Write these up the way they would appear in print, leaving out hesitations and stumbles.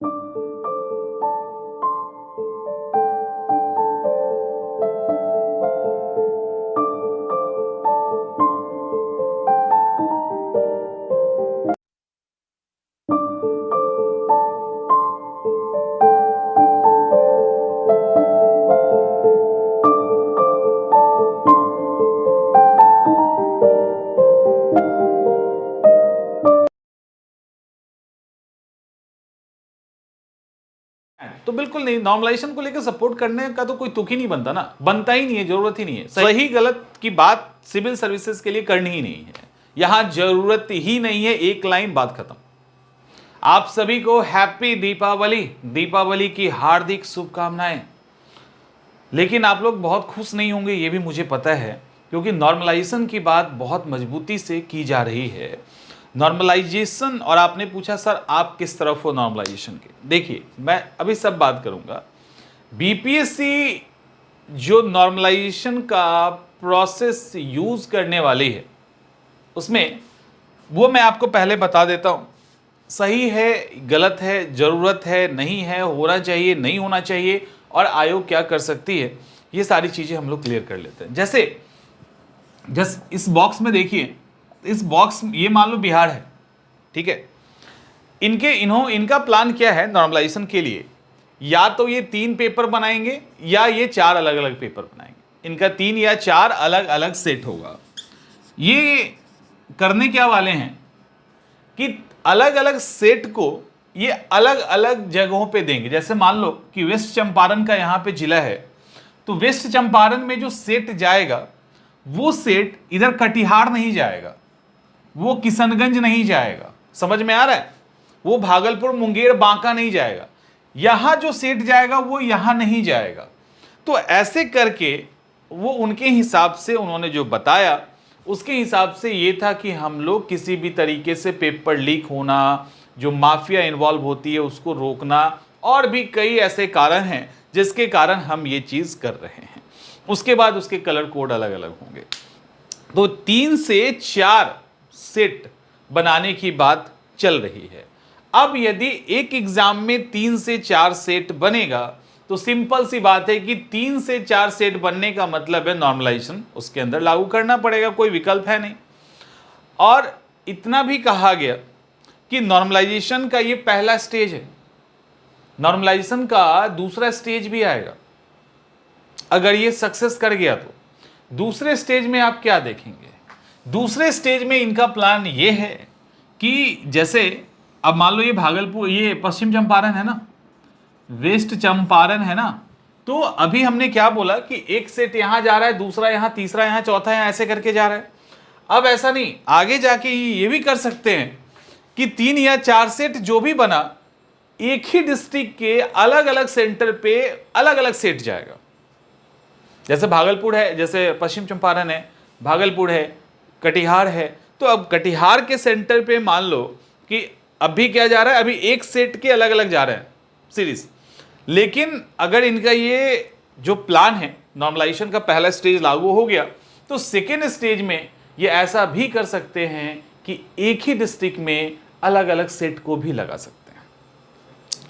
तो बिल्कुल नहीं, नॉर्मलाइजेशन को लेकर सपोर्ट करने का तो कोई तुक ही नहीं बनता ना, बनता ही नहीं है, जरूरत ही नहीं है। सही गलत की बात सिविल सर्विसेज के लिए करनी ही नहीं है, यहां जरूरत ही नहीं है, एक लाइन बात खत्म। आप सभी को हैप्पी दीपावली, दीपावली की हार्दिक शुभकामनाएं। लेकिन आप लोग बहुत खुश नहीं होंगे, ये भी मुझे पता है, क्योंकि नॉर्मलाइजेशन की बात बहुत मजबूती से की जा रही है। नॉर्मलाइजेशन, और आपने पूछा सर आप किस तरफ हो नॉर्मलाइजेशन के। देखिए, मैं अभी सब बात करूंगा। बीपीएससी जो नॉर्मलाइजेशन का प्रोसेस यूज करने वाली है, उसमें वो मैं आपको पहले बता देता हूं, सही है गलत है, जरूरत है नहीं है, होना चाहिए नहीं होना चाहिए, और आयोग क्या कर सकती है, ये सारी चीजें हम लोग क्लियर कर लेते हैं। जैसे इस बॉक्स में देखिए, इस बॉक्स, ये मान लो बिहार है, ठीक है। इनका प्लान क्या है नॉर्मलाइजेशन के लिए, या तो ये 3 पेपर बनाएंगे या ये 4 अलग अलग पेपर बनाएंगे। इनका 3 या 4 अलग अलग सेट होगा। ये करने क्या वाले हैं कि अलग अलग सेट को ये अलग अलग जगहों पे देंगे। जैसे मान लो कि वेस्ट चंपारण का यहां पे जिला है, तो वेस्ट चंपारण में जो सेट जाएगा, वो सेट इधर कटिहार नहीं जाएगा, वो किशनगंज नहीं जाएगा, समझ में आ रहा है, वो भागलपुर मुंगेर बांका नहीं जाएगा, यहां जो सेट जाएगा वो यहां नहीं जाएगा। तो ऐसे करके वो उनके हिसाब से उन्होंने जो बताया, उसके हिसाब से ये था कि हम लोग किसी भी तरीके से पेपर लीक होना, जो माफिया इन्वॉल्व होती है उसको रोकना, और भी कई ऐसे कारण हैं जिसके कारण हम ये चीज कर रहे हैं। उसके बाद उसके कलर कोड अलग अलग होंगे। तो 3 से 4 सेट बनाने की बात चल रही है। अब यदि एक एग्जाम में 3 से 4 सेट बनेगा, तो सिंपल सी बात है कि 3 से 4 सेट बनने का मतलब है नॉर्मलाइजेशन उसके अंदर लागू करना पड़ेगा, कोई विकल्प है नहीं। और इतना भी कहा गया कि नॉर्मलाइजेशन का ये पहला स्टेज है, नॉर्मलाइजेशन का दूसरा स्टेज भी आएगा। अगर ये सक्सेस कर गया तो दूसरे स्टेज में आप क्या देखेंगे। दूसरे स्टेज में इनका प्लान ये है कि जैसे अब मान लो ये भागलपुर, ये पश्चिम चंपारण है ना, वेस्ट चंपारण है ना, तो अभी हमने क्या बोला कि एक सेट यहां जा रहा है, दूसरा यहां, तीसरा यहां, चौथा यहां, ऐसे करके जा रहा है। अब ऐसा नहीं, आगे जाके ये भी कर सकते हैं कि 3 या 4 सेट जो भी बना, एक ही डिस्ट्रिक्ट के अलग अलग सेंटर पे अलग अलग सेट जाएगा। जैसे भागलपुर है, जैसे पश्चिम चंपारण है, भागलपुर है, कटिहार है, तो अब कटिहार के सेंटर पे मान लो कि अभी क्या जा रहा है, अभी एक सेट के अलग अलग जा रहे हैं सीरीज। लेकिन अगर इनका ये जो प्लान है, नॉर्मलाइजेशन का पहला स्टेज लागू हो गया, तो सेकेंड स्टेज में ये ऐसा भी कर सकते हैं कि एक ही डिस्ट्रिक्ट में अलग अलग सेट को भी लगा सकते हैं।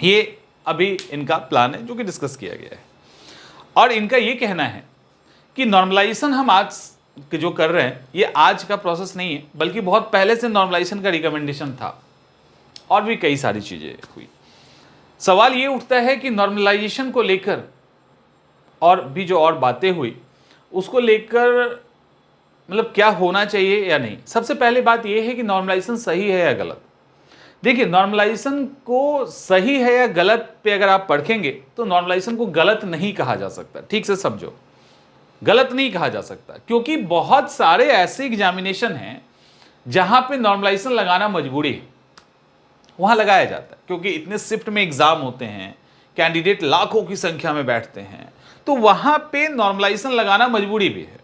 ये अभी इनका प्लान है जो कि डिस्कस किया गया है। और इनका ये कहना है कि नॉर्मलाइजेशन हम आज जो कर रहे हैं, ये आज का प्रोसेस नहीं है, बल्कि बहुत पहले से नॉर्मलाइजेशन का रिकमेंडेशन था, और भी कई सारी चीजें हुई। सवाल ये उठता है कि नॉर्मलाइजेशन को लेकर और भी जो और बातें हुई, उसको लेकर मतलब क्या होना चाहिए या नहीं। सबसे पहले बात यह है कि नॉर्मलाइजेशन सही है या गलत। देखिए, नॉर्मलाइजेशन को सही है या गलत पे अगर आप पढ़ेंगे तो नॉर्मलाइजेशन को गलत नहीं कहा जा सकता। ठीक से समझो, गलत नहीं कहा जा सकता, क्योंकि बहुत सारे ऐसे एग्जामिनेशन हैं जहां पे नॉर्मलाइजेशन लगाना मजबूरी है, वहां लगाया जाता है, क्योंकि इतने शिफ्ट में एग्जाम होते हैं, कैंडिडेट लाखों की संख्या में बैठते हैं, तो वहां पे नॉर्मलाइजेशन लगाना मजबूरी भी है।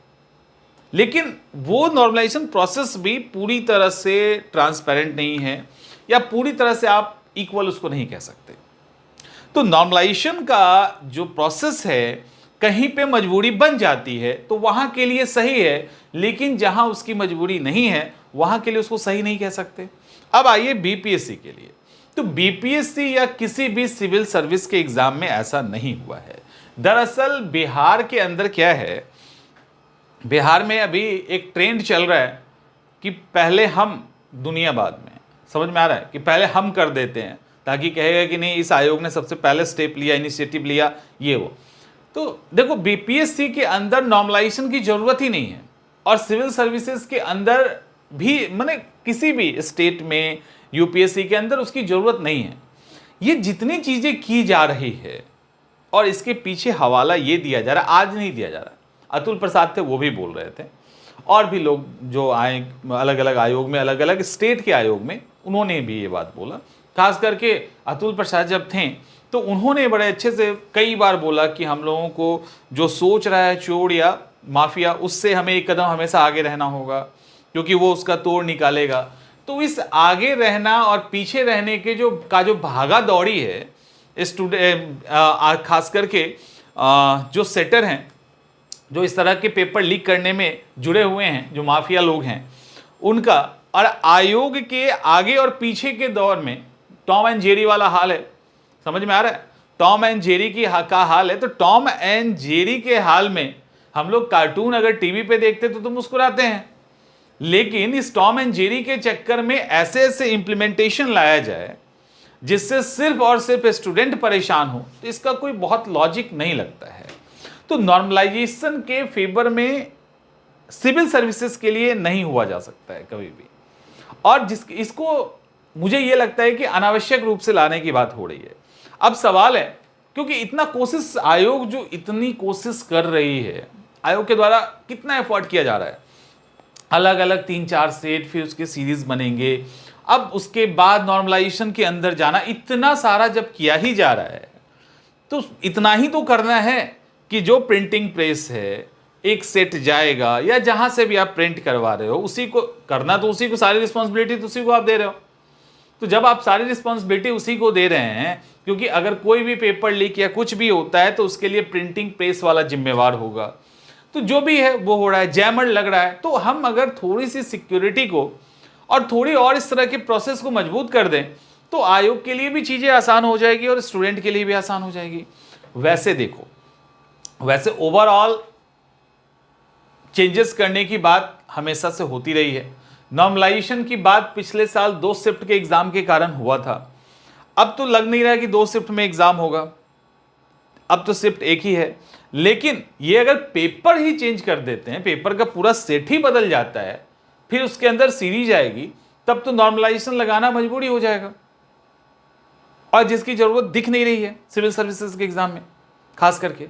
लेकिन वो नॉर्मलाइजेशन प्रोसेस भी पूरी तरह से ट्रांसपेरेंट नहीं है, या पूरी तरह से आप इक्वल उसको नहीं कह सकते। तो नॉर्मलाइजेशन का जो प्रोसेस है, कहीं पे मजबूरी बन जाती है तो वहां के लिए सही है, लेकिन जहां उसकी मजबूरी नहीं है वहां के लिए उसको सही नहीं कह सकते। अब आइए बीपीएससी के लिए। तो बीपीएससी या किसी भी सिविल सर्विस के एग्जाम में ऐसा नहीं हुआ है। दरअसल बिहार के अंदर क्या है, बिहार में अभी एक ट्रेंड चल रहा है कि पहले हम दुनिया बाद में, समझ में आ रहा है कि पहले हम कर देते हैं, ताकि कहेगा कि नहीं इस आयोग ने सबसे पहले स्टेप लिया, इनिशिएटिव लिया, ये वो। तो देखो बीपीएससी के अंदर नॉर्मलाइजेशन की जरूरत ही नहीं है, और सिविल सर्विसेज के अंदर भी, माने किसी भी स्टेट में यूपीएससी के अंदर उसकी जरूरत नहीं है। ये जितनी चीजें की जा रही है और इसके पीछे हवाला ये दिया जा रहा है, आज नहीं दिया जा रहा, अतुल प्रसाद थे वो भी बोल रहे थे, और भी लोग जो आए अलग अलग आयोग में, अलग अलग स्टेट के आयोग में, उन्होंने भी ये बात बोला। खास करके अतुल प्रसाद जब थे तो उन्होंने बड़े अच्छे से कई बार बोला कि हम लोगों को जो सोच रहा है चोर या माफिया, उससे हमें एक कदम हमेशा आगे रहना होगा, क्योंकि वो उसका तोड़ निकालेगा। तो इस आगे रहना और पीछे रहने के जो भागा दौड़ी है स्टूडेंट, खास करके जो सेटर हैं, जो इस तरह के पेपर लीक करने में जुड़े हुए हैं, जो माफिया लोग हैं उनका, और आयोग के आगे और पीछे के दौर में टॉम एंड जेरी वाला हाल है। समझ में आ रहा है? टॉम एंड जेरी का हाल है। तो टॉम एंड जेरी के हाल में हम लोग कार्टून अगर टीवी पे देखते तो मुस्कुराते हैं, लेकिन इस टॉम एंड जेरी के चक्कर में ऐसे ऐसे इंप्लीमेंटेशन लाया जाए जिससे सिर्फ और सिर्फ स्टूडेंट परेशान हो, तो इसका कोई बहुत लॉजिक नहीं लगता है। तो नॉर्मलाइजेशन के फेवर में सिविल सर्विसेज के लिए नहीं हुआ जा सकता है कभी भी, और इसको मुझे ये लगता है कि अनावश्यक रूप से लाने की बात हो रही है। अब सवाल है, क्योंकि इतना कोशिश, आयोग जो इतनी कोशिश कर रही है, आयोग के द्वारा कितना एफर्ट किया जा रहा है, अलग अलग 3-4 सेट, फिर उसके सीरीज बनेंगे, अब उसके बाद नॉर्मलाइजेशन के अंदर जाना, इतना सारा जब किया ही जा रहा है तो इतना ही तो करना है कि जो प्रिंटिंग प्रेस है, एक सेट जाएगा या जहां से भी आप प्रिंट करवा रहे हो उसी को करना, तो उसी को सारी रिस्पॉन्सिबिलिटी तो उसी को आप दे रहे हो। तो जब आप सारी रिस्पॉन्सिबिलिटी उसी को दे रहे हैं, क्योंकि अगर कोई भी पेपर लीक या कुछ भी होता है तो उसके लिए प्रिंटिंग प्रेस वाला जिम्मेवार होगा, तो जो भी है वो हो रहा है, जैमर लग रहा है। तो हम अगर थोड़ी सी सिक्योरिटी को और थोड़ी और इस तरह के प्रोसेस को मजबूत कर दें तो आयोग के लिए भी चीज़ें आसान हो जाएगी और स्टूडेंट के लिए भी आसान हो जाएगी। वैसे देखो, वैसे ओवरऑल चेंजेस करने की बात हमेशा से होती रही है। नॉर्मलाइजेशन की बात पिछले साल 2 शिफ्ट के एग्जाम के कारण हुआ था, अब तो लग नहीं रहा कि 2 शिफ्ट में एग्जाम होगा, अब तो शिफ्ट एक ही है। लेकिन ये अगर पेपर ही चेंज कर देते हैं, पेपर का पूरा सेट ही बदल जाता है, फिर उसके अंदर सीरीज आएगी, तब तो नॉर्मलाइजेशन लगाना मजबूरी हो जाएगा, और जिसकी जरूरत दिख नहीं रही है सिविल सर्विसेज के एग्जाम में खास करके।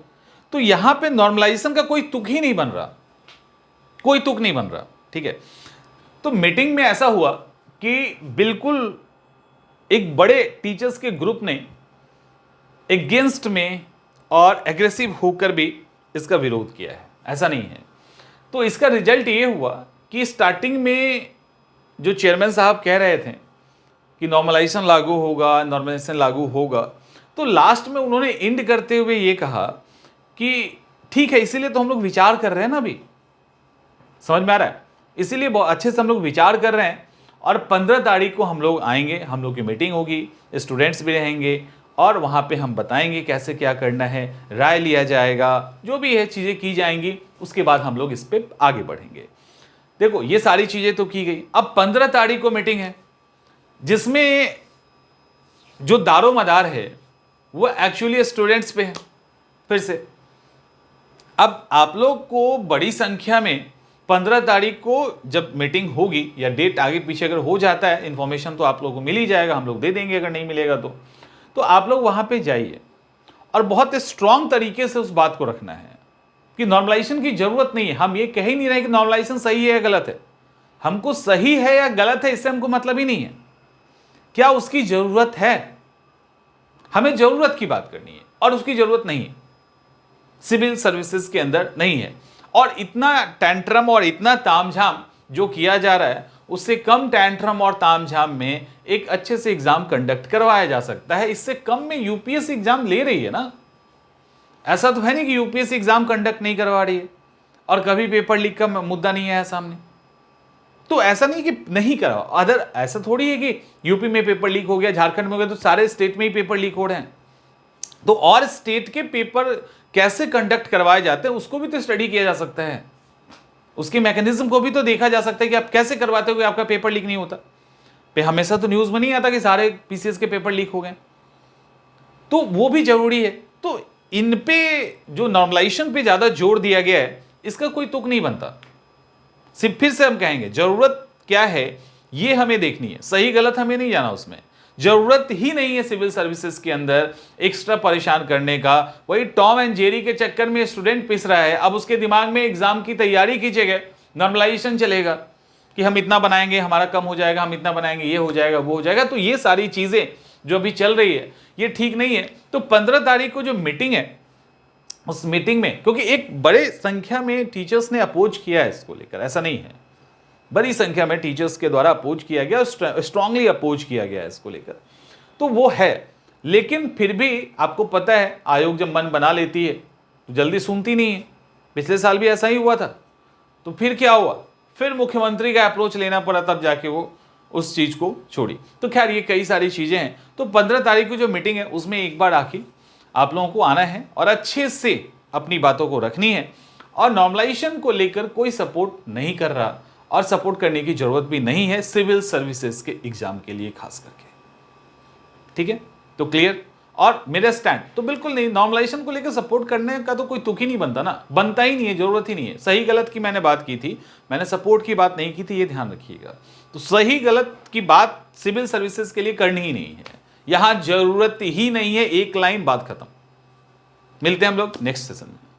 तो यहां पे नॉर्मलाइजेशन का कोई तुक ही नहीं बन रहा, कोई तुक नहीं बन रहा। ठीक है, तो मीटिंग में ऐसा हुआ कि बिल्कुल एक बड़े टीचर्स के ग्रुप ने अगेंस्ट में और एग्रेसिव होकर भी इसका विरोध किया है, ऐसा नहीं है। तो इसका रिजल्ट ये हुआ कि स्टार्टिंग में जो चेयरमैन साहब कह रहे थे कि नॉर्मलाइजेशन लागू होगा, नॉर्मलाइजेशन लागू होगा, तो लास्ट में उन्होंने एंड करते हुए ये कहा कि ठीक है, इसीलिए तो हम लोग विचार कर रहे हैं ना, अभी समझ में आ रहा है, इसीलिए बहुत अच्छे से हम लोग विचार कर रहे हैं, और 15 तारीख को हम लोग आएंगे, हम लोग की मीटिंग होगी, स्टूडेंट्स भी रहेंगे, और वहाँ पे हम बताएंगे कैसे क्या करना है, राय लिया जाएगा, जो भी है चीज़ें की जाएंगी, उसके बाद हम लोग इस पर आगे बढ़ेंगे। देखो ये सारी चीज़ें तो की गई। अब 15 तारीख को मीटिंग है, जिसमें जो दारो मदार है वो एक्चुअली स्टूडेंट्स पे है। फिर से अब आप लोग को बड़ी संख्या में 15 तारीख को जब मीटिंग होगी, या डेट आगे पीछे अगर हो जाता है, इन्फॉर्मेशन तो आप लोगों को मिल ही जाएगा, हम लोग दे देंगे, अगर नहीं मिलेगा तो आप लोग वहां पे जाइए और बहुत स्ट्रांग तरीके से उस बात को रखना है कि नॉर्मलाइजेशन की जरूरत नहीं है। हम ये कह ही नहीं रहे कि नॉर्मलाइजेशन सही है या गलत है, हमको सही है या गलत है इससे हमको मतलब ही नहीं है, क्या उसकी जरूरत है, हमें जरूरत की बात करनी है, और उसकी जरूरत नहीं है, सिविल सर्विसेज के अंदर नहीं है। और इतना टैंट्रम और इतना तामझाम जो किया जा रहा है, उससे कम टैंट्रम और तामझाम में एक अच्छे से एग्जाम कंडक्ट करवाया जा सकता है। इससे कम में यूपीएससी एग्जाम ले रही है ना, ऐसा तो है नहीं कि यूपीएससी एग्जाम कंडक्ट नहीं करवा रही है और कभी पेपर लीक का मुद्दा नहीं आया सामने। तो ऐसा नहीं कि नहीं कराओ, अदर ऐसा थोड़ी है कि यूपी में पेपर लीक हो गया, झारखंड में हो गया, तो सारे स्टेट में ही पेपर लीक हो रहे हैं। तो और स्टेट के पेपर कैसे कंडक्ट करवाए जाते हैं उसको भी तो स्टडी किया जा सकता है, उसके मैकेनिज्म को भी तो देखा जा सकता है कि आप कैसे करवाते हो कि आपका पेपर लीक नहीं होता। पे हमेशा तो न्यूज में नहीं आता कि सारे पीसीएस के पेपर लीक हो गए, तो वो भी जरूरी है। तो इन पे जो नॉर्मलाइजेशन पे ज्यादा जोर दिया गया है, इसका कोई तुक नहीं बनता। सिर्फ फिर से हम कहेंगे जरूरत क्या है ये हमें देखनी है, सही गलत हमें नहीं जाना उसमें। जरूरत ही नहीं है सिविल सर्विसेज के अंदर एक्स्ट्रा परेशान करने का। वही टॉम एंड जेरी के चक्कर में स्टूडेंट पिस रहा है, अब उसके दिमाग में एग्जाम की तैयारी की जगह नॉर्मलाइजेशन चलेगा कि हम इतना बनाएंगे हमारा कम हो जाएगा, हम इतना बनाएंगे ये हो जाएगा वो हो जाएगा। तो ये सारी चीजें जो अभी चल रही है ये ठीक नहीं है। तो 15 तारीख को जो मीटिंग है उस मीटिंग में, क्योंकि एक बड़े संख्या में टीचर्स ने अपोज किया है इसको लेकर, ऐसा नहीं है, बड़ी संख्या में टीचर्स के द्वारा अपोज किया गया, स्ट्रांगली अपोज किया गया है इसको लेकर, तो वो है। लेकिन फिर भी आपको पता है आयोग जब मन बना लेती है तो जल्दी सुनती नहीं है। पिछले साल भी ऐसा ही हुआ था। तो फिर क्या हुआ, फिर मुख्यमंत्री का अप्रोच लेना पड़ा, तब जाके वो उस चीज को छोड़ी। तो खैर ये कई सारी चीजें हैं। तो 15 तारीख की जो मीटिंग है उसमें एक बार आखिर आप लोगों को आना है और अच्छे से अपनी बातों को रखनी है। और नॉर्मलाइजेशन को लेकर कोई सपोर्ट नहीं कर रहा और सपोर्ट करने की जरूरत भी नहीं है सिविल सर्विसेज के एग्जाम के लिए खास करके, ठीक है। तो क्लियर। और मेरा स्टैंड तो बिल्कुल नहीं, नॉर्मलाइजेशन को लेकर सपोर्ट करने का तो कोई तुक ही नहीं बनता ना, बनता ही नहीं है, जरूरत ही नहीं है। सही गलत की मैंने बात की थी, मैंने सपोर्ट की बात नहीं की थी, ये ध्यान रखिएगा। तो सही गलत की बात सिविल सर्विसेज के लिए करनी ही नहीं है, यहां जरूरत ही नहीं है, एक लाइन बात खत्म। मिलते हैं हम लोग नेक्स्ट सेशन में।